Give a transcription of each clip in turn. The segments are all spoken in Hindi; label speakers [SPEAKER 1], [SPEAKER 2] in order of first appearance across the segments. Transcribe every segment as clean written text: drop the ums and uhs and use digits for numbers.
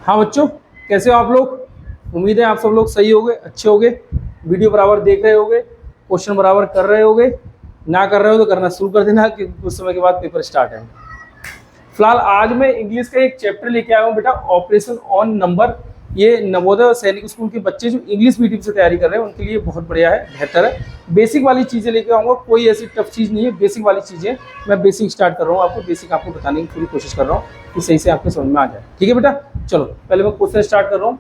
[SPEAKER 1] हाँ बच्चों, कैसे हो आप लोग। उम्मीद है आप सब लोग सही होगे, अच्छे होगे, वीडियो बराबर देख रहे होगे, क्वेश्चन बराबर कर रहे होगे। ना कर रहे हो तो करना शुरू कर देना कि कुछ समय के बाद पेपर स्टार्ट है। फिलहाल आज मैं इंग्लिश का एक चैप्टर लेके आया हूँ बेटा, ऑपरेशन ऑन नंबर। ये नवोदय और सैनिक स्कूल के बच्चे जो इंग्लिश मीडियम से तैयारी कर रहे हैं उनके लिए बहुत बढ़िया है, बेहतर है। बेसिक वाली चीज़ें लेके आऊँगा, कोई ऐसी टफ चीज़ नहीं है, बेसिक वाली चीज़ें मैं बेसिक स्टार्ट कर रहा हूँ, आपको बेसिक आपको बताने की पूरी कोशिश कर रहा हूँ कि सही से आपके समझ में आ जाए। ठीक है बेटा, चलो पहले मैं क्वेश्चन स्टार्ट कर रहा हूँ।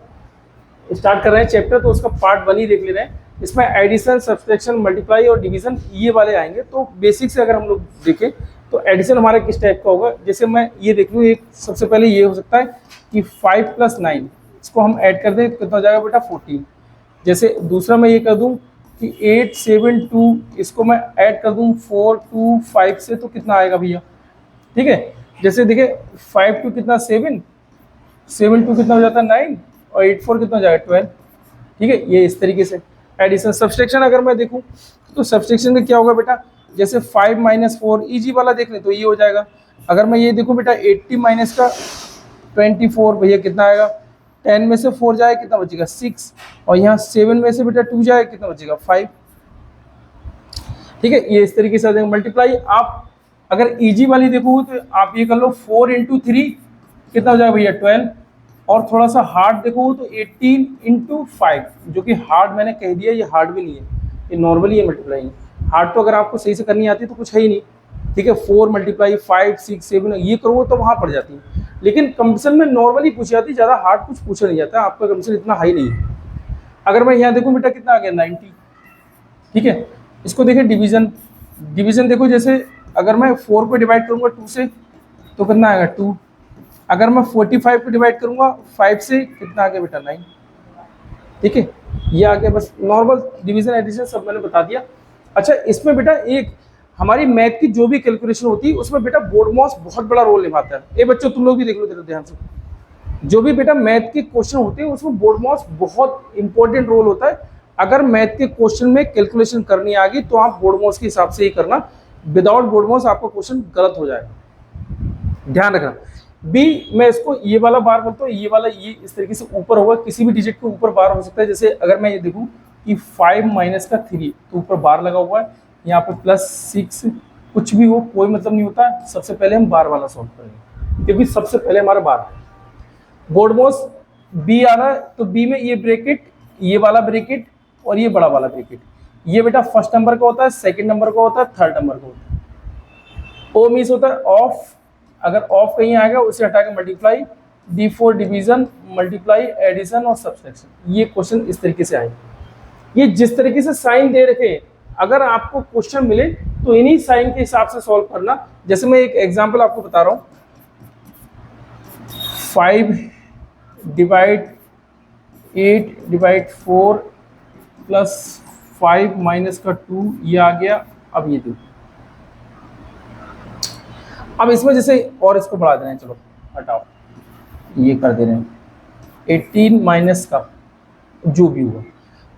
[SPEAKER 1] स्टार्ट कर रहे हैं चैप्टर, तो उसका पार्ट 1 ही देख ले रहे हैं। इसमें एडिशन, सब्सट्रैक्शन, मल्टीप्लाई और डिवीजन ये वाले आएंगे। तो बेसिक से अगर हम लोग देखें तो एडिशन हमारा किस टाइप का होगा, जैसे मैं ये देख लूँ, एक सबसे पहले ये हो सकता है कि 5 + 9 इसको हम ऐड कर दें तो कितना हो जाएगा बेटा 14। जैसे दूसरा मैं ये कर दूं कि 8 7 2 इसको मैं ऐड कर दूं 4 2 5 से, तो कितना आएगा भैया। ठीक है, जैसे देखिए 5 2 कितना 7 7 2 कितना हो जाता है 9 और 8 4 कितना हो जाएगा 12। ठीक है, ये इस तरीके से एडिशन। सब्सट्रैक्शन अगर मैं देखूं तो सब्सट्रैक्शन में क्या होगा बेटा, जैसे 5 - 4 इजी वाला देख लें तो ये हो जाएगा। अगर मैं ये देखूं बेटा 80 - का 24 भैया कितना आएगा, 10 में से 4 जाए कितना बचेगा 6, और यहाँ 7 में से बेटा 2 जाए कितना बचेगा 5। ठीक है, ये इस तरीके से आ जाएगा। मल्टीप्लाई आप अगर इजी वाली देखोगे तो आप ये कर लो 4 × 3 कितना हो जाएगा भैया 12, और थोड़ा सा हार्ड देखोगे तो 18 × 5, जो कि हार्ड मैंने कह दिया, ये हार्ड भी नहीं है, ये नॉर्मली है मल्टीप्लाई। हार्ड तो अगर आपको सही से करनी आती है तो कुछ है ही नहीं। ठीक है, 4 × 5 6 7 ये करोगे तो वहाँ पड़ जाती है, लेकिन कंपटीशन में नॉर्मली पूछी जाती है, ज़्यादा हार्ड कुछ पूछा नहीं जाता, आपका कंपटीशन इतना हाई नहीं है। अगर मैं यहाँ देखूँ बेटा कितना आ गया 90। ठीक है, इसको देखिए डिवीजन। डिवीजन देखो, जैसे अगर मैं 4 को डिवाइड करूँगा 2 से तो कितना आएगा 2। अगर मैं 45 को डिवाइड करूँगा 5 से कितना आ गया बेटा 9। ठीक है, ये आ गया। बस नॉर्मल डिवीजन एडिशन सब मैंने बता दिया। अच्छा, इसमें बेटा एक हमारी मैथ की जो भी कैलकुलेशन होती है उसमें बेटा बोर्डमॉस बहुत बड़ा रोल निभाता है। ये बच्चों तुम लोग भी देख लो जरा ध्यान से, जो भी बेटा मैथ के क्वेश्चन होते हैं उसमें बोर्डमॉस बहुत इंपॉर्टेंट रोल होता है। अगर मैथ के क्वेश्चन में कैलकुलेशन करनी आ गई तो आप बोर्डमॉस के हिसाब से ही करना, विदाउट बोर्डमॉस आपका क्वेश्चन गलत हो जाएगा, ध्यान रखना। बी मैं इसको ये वाला बार बोलता हूँ, ये वाला ये इस तरीके से ऊपर होगा, किसी भी डिजिट के ऊपर बार हो सकता है। जैसे अगर मैं ये देखूँ कि 5 - का 3 तो ऊपर बार लगा हुआ है, यहाँ पे +6 कुछ भी हो कोई मतलब नहीं होता है। सबसे पहले हम बार वाला सॉल्व करेंगे क्योंकि सबसे पहले हमारा बार है। बोर्डमॉस बी आ रहा है तो बी में ये ब्रैकेट, ये वाला ब्रैकेट और ये बड़ा वाला ब्रैकेट, ये बेटा फर्स्ट नंबर का होता है, सेकंड नंबर का होता है, थर्ड नंबर का होता है। ओ मीन्स होता है ऑफ, अगर ऑफ कहीं आएगा उसे हटा के multiply, D4 division, multiply, addition और सब्सट्रैक्शन। ये क्वेश्चन इस तरीके से आएंगे। ये जिस तरीके से साइन दे रखे, अगर आपको क्वेश्चन मिले तो इन्हीं साइन के हिसाब से सॉल्व करना। जैसे मैं एक एग्जांपल आपको बता रहा हूँ, 5 / 8 / 4 + 5 - का 2 ये आ गया। अब ये देखो, अब इसमें जैसे और इसको बढ़ा दे रहे हैं, चलो हटाओ, ये कर दे रहे हैं 18 - का जो भी हुआ।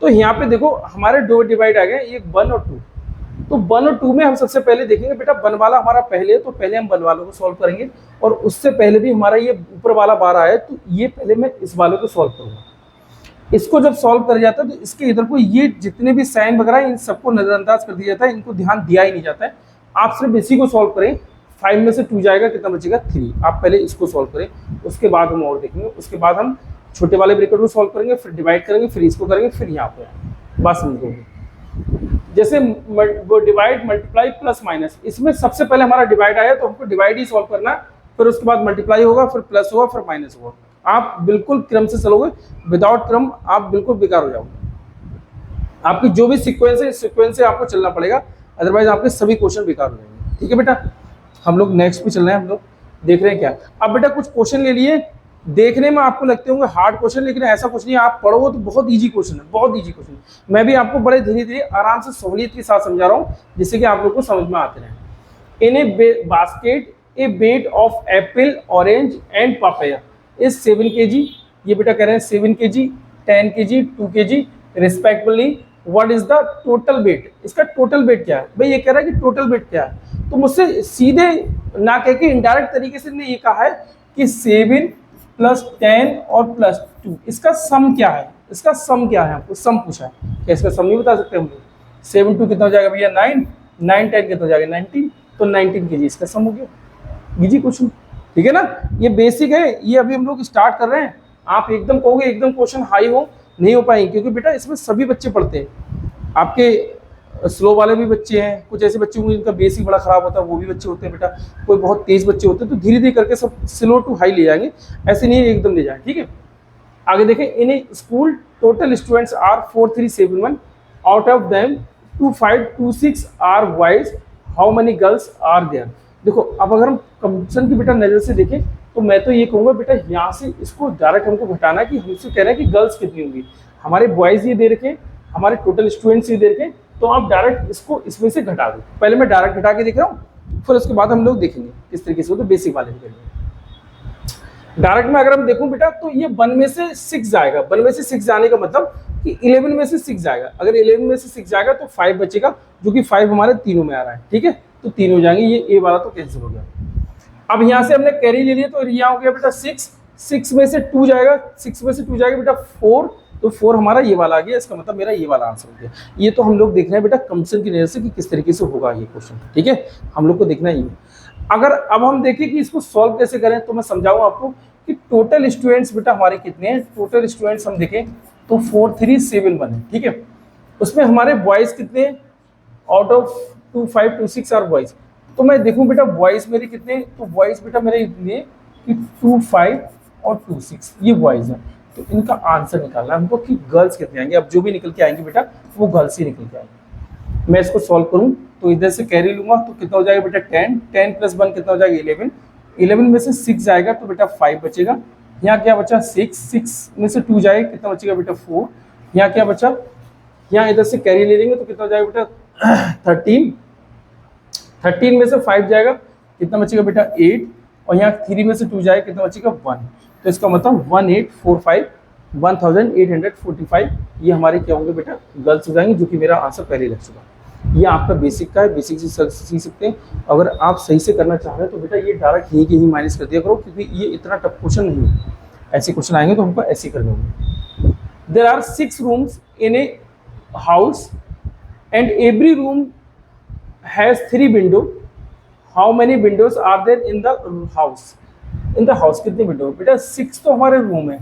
[SPEAKER 1] तो यहाँ पे देखो हमारे दो डिवाइड आ गए, एक 1 और 2। तो 1 और 2 में हम सबसे पहले देखेंगे बेटा 1 वाला हमारा पहले है, तो पहले हम 1 वालों को सॉल्व करेंगे। और उससे पहले भी हमारा ये ऊपर वाला बार आया है तो ये पहले मैं इस वाले को सॉल्व करूँगा। इसको जब सॉल्व कर जाता है तो इसके इधर को ये जितने भी साइन वगैरह इन सबको नजरअंदाज कर दिया जाता है, इनको ध्यान दिया ही नहीं जाता है। आप सिर्फ इसी को सॉल्व करें। 5 में से 2 जाएगा कितना बचेगा 3। आप पहले इसको सॉल्व करें, उसके बाद हम और देखेंगे। उसके बाद हम छोटे वाले ब्रैकेट को सॉल्व करेंगे, फिर डिवाइड करेंगे, फिर इसको करेंगे, फिर यहाँ पे बस समझोगे। जैसे वो डिवाइड, मल्टीप्लाई, प्लस माइनस, इसमें सबसे पहले हमारा डिवाइड आया तो हमको डिवाइड ही सॉल्व करना, फिर उसके बाद मल्टीप्लाई होगा, फिर प्लस होगा, फिर माइनस होगा। आप बिल्कुल क्रम से चलोगे, विदाउट क्रम आप बिल्कुल बेकार हो जाओगे। आपकी जो भी सीक्वेंस है इस सीक्वेंस से आपको चलना पड़ेगा, अदरवाइज आपके सभी क्वेश्चन बेकार हो जाएंगे। ठीक है बेटा, हम लोग नेक्स्ट पे चल रहे हैं। हम लोग देख रहे हैं क्या, अब बेटा कुछ क्वेश्चन ले लिए, देखने में आपको लगते होंगे हार्ड क्वेश्चन, लेकिन ऐसा कुछ नहीं है। आप पढ़ोगे तो बहुत इजी क्वेश्चन है, बहुत इजी क्वेश्चन है। मैं भी आपको बड़े धीरे धीरे आराम से सहूलियत के साथ समझा रहा हूँ, जिससे कि आप लोग को समझ में आते रहे। In a basket a weight of apple, orange and papaya is 7 kg। ये बेटा कह रहे हैं 7 kg, 10 kg, 2 kg respectively. What is the total weight, इसका टोटल वेट क्या है भाई। ये कह रहा है कि टोटल वेट क्या है, तो मुझसे सीधे ना कह के इनडायरेक्ट तरीके से ने ये कहा है कि 7 +10 और +2, इसका सम क्या है, इसका सम क्या है, आपको सम पूछा है, क्या इसका सम नहीं बता सकते हम लोग? 7 2 कितना हो जाएगा भैया 9, 9 10 कितना हो जाएगा 19, तो 19 के जी इसका सम हो गया। इजी क्वेश्चन, ठीक है ना, ये बेसिक है, ये अभी हम लोग स्टार्ट कर रहे हैं। आप एकदम कहोगे एकदम क्वेश्चन हाई हो, नहीं हो पाएंगे, क्योंकि बेटा इसमें सभी बच्चे पढ़ते हैं, आपके स्लो वाले भी बच्चे हैं, कुछ ऐसे बच्चे होंगे जिनका बेसिक बड़ा खराब होता है, वो भी बच्चे होते हैं बेटा, कोई बहुत तेज बच्चे होते हैं, तो धीरे धीरे करके सब स्लो टू हाई ले जाएंगे, ऐसे नहीं एकदम ले जाएंगे, ठीक है। आगे देखें, in a school total students are 4371, out of them 2526 are boys, how many girls are there. देखो अब अगर हम कंपटीशन की बेटा नजर से देखें, तो मैं तो ये कहूँगा बेटा यहाँ से इसको डायरेक्ट हमको घटाना है, कि हमसे कह रहे हैं कि गर्ल्स कितनी होंगी, हमारे बॉयज ये दे रखे, हमारे टोटल स्टूडेंट्स ये दे रखे, तो आप डायरेक्ट इसको इसमें से घटा दो। पहले मैं डायरेक्ट घटा के दिख रहा हूँ, फिर उसके बाद हम लोग देखेंगे किस तरीके से, तो बेसिक वाले भी करेंगे। डायरेक्ट में अगर हम देखूं बेटा, तो ये 1 में से 6 जाएगा, 1 में से 6 जाने का मतलब कि 11 में से 6 जाएगा, अगर 11 में से 6 जाएगा तो 5 बचेगा, जो कि 5 हमारे तीनों में आ रहा है, ठीक है, तो 3 हो जाएंगे, ये ए वाला तो कैंसिल हो गया। अब यहाँ से हमने कैरी ले लिया, तो यहाँ हो गया बेटा 6, 6 में से 2 जाएगा, 6 में से 2 जाएगा बेटा 4, तो 4 हमारा ये वाला आ गया, इसका मतलब मेरा ये वाला आंसर हो गया। ये तो हम लोग देख रहे हैं बेटा कंपटीशन की नजर से कि किस तरीके से होगा ये क्वेश्चन, ठीक है, हम लोग को देखना ही है। अगर अब हम देखें कि इसको सॉल्व कैसे करें, तो मैं समझाऊँ आपको कि टोटल स्टूडेंट्स बेटा हमारे कितने हैं। टोटल स्टूडेंट्स हम देखें तो 4371 है, ठीक है, उसमें हमारे बॉयज कितने हैं, आउट ऑफ 2526 आर बॉयज, तो मैं देखूं बेटा बॉयज मेरे कितने, तो बॉयज बेटा मेरे इतने कि 25 और 26 ये बॉयज हैं, तो इनका आंसर निकालना है हमको कि गर्ल्स कितने आएंगे। अब जो भी निकल के आएंगे बेटा वो गर्ल्स ही निकल के आएंगे। मैं इसको सॉल्व करूं तो इधर से कैरी लूंगा, तो कितना हो जाएगा बेटा 10, 10 + 1 कितना हो जाएगा 11, 11 में से 6 जाएगा तो बेटा 5 बचेगा, यहाँ क्या बचा 6, 6 में से 2 जाएगा कितना बचेगा बेटा 4, यहाँ क्या बचा, यहाँ इधर से कैरी ले लेंगे तो कितना हो जाएगा बेटा 13, 13 में से 5 जाएगा कितना बचेगा बेटा 8, और यहाँ 3 में से 2 जाएगा कितना बचेगा 1, तो इसका मतलब 1845 1845 ये हमारे क्या होंगे बेटा गर्ल्स हो जाएंगे, जो कि मेरा आंसर पहले लग चुका। ये आपका बेसिक का है, बेसिक से सीख सकते हैं। अगर आप सही से करना चाह रहे हैं तो बेटा ये डायरेक्ट यहीं के ही माइनस कर दिया करो, क्योंकि ये इतना टफ क्वेश्चन नहीं है। ऐसे क्वेश्चन आएंगे तो हमको ऐसे करने होंगे। There are 6 rooms in a house and every room has 3 window, how many windows are there in the house. In the house कितने विंडो बेटा 6 तो हमारे रूम है,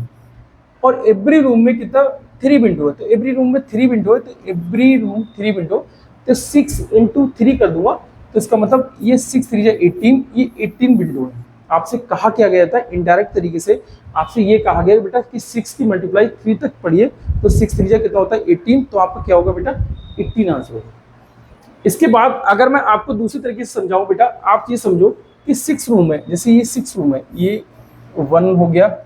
[SPEAKER 1] और एवरी रूम में कितना 3 विंडो है, तो एवरी रूम में 3 विंडो है, तो एवरी रूम 3 विंडो, तो 6 × 3 कर दूंगा, तो इसका मतलब ये 6 3 18, ये 18 विंडो है। आपसे कहा क्या गया था इनडायरेक्ट तरीके से, आपसे ये कहा गया बेटा कि 6 की मल्टीप्लाई 3 तक पढ़िए, तो 6 3 कितना होता है 18, तो आपका क्या होगा बेटा 18 आंसर होगा। इसके बाद अगर मैं आपको दूसरी तरीके से समझाऊं बेटा, आप ये समझो कि 6 रूम है, जैसे ये 6 रूम है, ये 1 हो गया,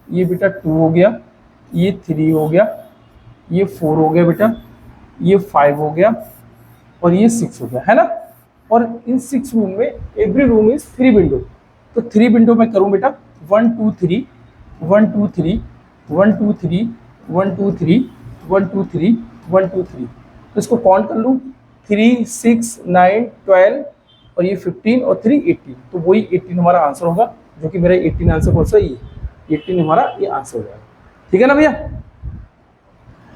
[SPEAKER 1] ये बेटा 2 हो गया, ये 3 हो गया, ये 4 हो गया बेटा, ये 5 हो गया, और ये 6 हो गया, है ना। और इन 6 रूम में एवरी रूम इज 3 विंडो, तो 3 विंडो मैं करूं बेटा 1 2 3 1 2 3 1 2 3 1 2 3 1 2 3 1 2 3, तो इसको काउंट कर लूँ 3 6 9 12 और ये 15 और 3 18, तो वही 18 हमारा आंसर होगा, जो कि मेरा 18 आंसर कौन सा ये 18 हमारा ये आंसर हो जाएगा, ठीक है ना भैया।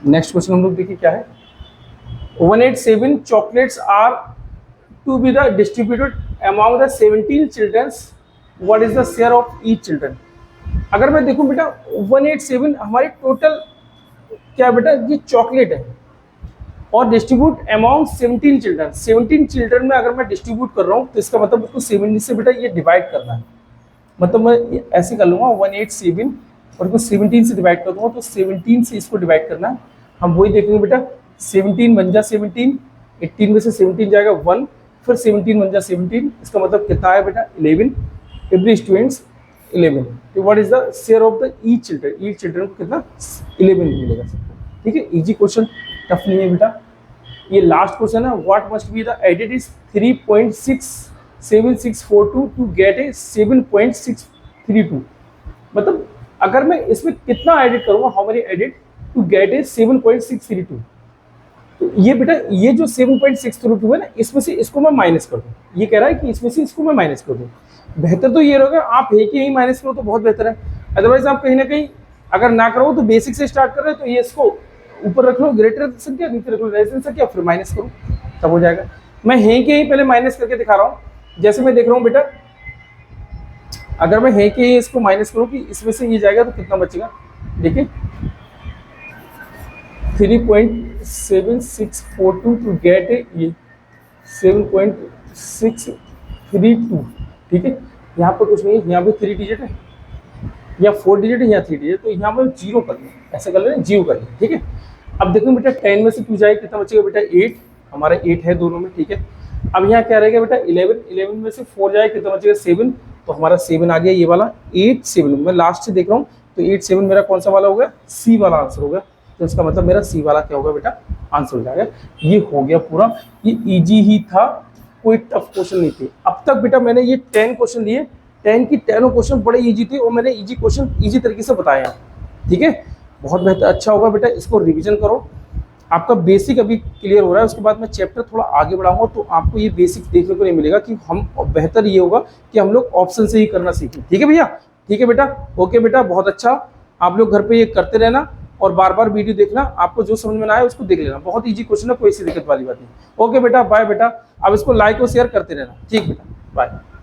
[SPEAKER 1] नेक्स्ट क्वेश्चन हम लोग देखिए क्या है। 187 chocolates are to be the distributed among the 17 childrens, what is the share of each children. अगर मैं देखूं बेटा 187 हमारी टोटल क्या बेटा ये चॉकलेट है, और डिस्ट्रीब्यूट अमॉन्ग 17 चिल्ड्रन, 17 चिल्ड्रन में अगर मैं डिस्ट्रीब्यूट कर रहा हूँ तो इसका मतलब उसको 70 से बेटा ये डिवाइड करना है, मतलब मैं ऐसे कर लूँगा 187 और इसको 17 से डिवाइड कर दूँगा, तो 17 से इसको डिवाइड करना है। हम वही देखेंगे बेटा 17 बन जा 17, 18 में से 17 जाएगा 1, फिर 17 बन जा 17, इसका मतलब कितना है बेटा 11, एवरी स्टूडेंट्स 11, तो what is the share of the each children, each children को कितना 11 मिलेगा सबको, ठीक है। इजी क्वेश्चन, टफ नहीं है बेटा। ये लास्ट क्वेश्चन है, what must be the added is 3.67642 to get a 7.632, मतलब अगर मैं इसमें कितना एडिट करूँगा, how many added to get a 7.632, तो ये बेटा ये जो 7.632 है ना, इसमें से इसको मैं माइनस कर दूँ, ये कह रहा है कि इसमें से इसको मैं माइनस कर दूँ। बेहतर तो ये रहेगा आप एक ही माइनस करो तो बहुत बेहतर है, अदरवाइज आप कहीं ना कहीं अगर ना करो तो बेसिक से स्टार्ट कर रहे हो तो ये इसको ऊपर रख लो ग्रेटर संख्या, नीचे रख लो रेशनल संख्या, फिर माइनस करो तब हो जाएगा। मैं है के ही पहले माइनस करके दिखा रहा हूँ। जैसे मैं देख रहा हूँ बेटा, अगर मैं है के इसको माइनस करूँ कि इसमें से ये जाएगा तो कितना बचेगा, देखिए 3.7642 टू गेट ये 7.632। ठीक है, यहाँ पर कुछ नहीं है, यहाँ पे 3 डिजिट है या 4 डिजिट है या 3 डिजिट, तो यहाँ पर जीरो कर लें, ऐसा कर लें, जीरो कर लें। ठीक है, अब देखो बेटा 10 में से 2 जाए कितना बचेगा बेटा 8, हमारा 8 है दोनों में। ठीक है, अब यहाँ क्या रहेगा बेटा 11 में से 4 जाए कितना बचेगा 7, तो हमारा 7 आ गया ये वाला 8 7। मैं लास्ट से देख रहा हूँ तो 8 7 मेरा कौन सा वाला हो गया, सी वाला आंसर हो गया। तो इसका मतलब मेरा सी वाला क्या होगा बेटा, आंसर हो जाएगा। ये हो गया पूरा, ये इजी ही था, कोई टफ क्वेश्चन नहीं थे। अब तक बेटा मैंने ये 10 क्वेश्चन लिए, 10 की 10 क्वेश्चन बड़े इजी थे और मैंने इजी क्वेश्चन इजी तरीके से बताया। ठीक है, बहुत बेहतर, अच्छा होगा बेटा, इसको रिवीजन करो। आपका बेसिक अभी क्लियर हो रहा है, उसके बाद मैं चैप्टर थोड़ा आगे बढ़ाऊंगा तो आपको ये बेसिक देखने को नहीं मिलेगा कि हम बेहतर ये होगा कि हम लोग ऑप्शन से ही करना सीखें। ठीक है भैया, ठीक है बेटा, ओके बेटा, बहुत अच्छा। आप लोग घर पे ये करते रहना और बार बार वीडियो देखना, आपको जो समझ में ना आए उसको देख लेना, बहुत इजी क्वेश्चन है, कोई सी दिक्कत वाली बात नहीं। ओके बेटा, बाय बेटा, अब इसको लाइक और शेयर करते रहना। ठीक बेटा, बाय।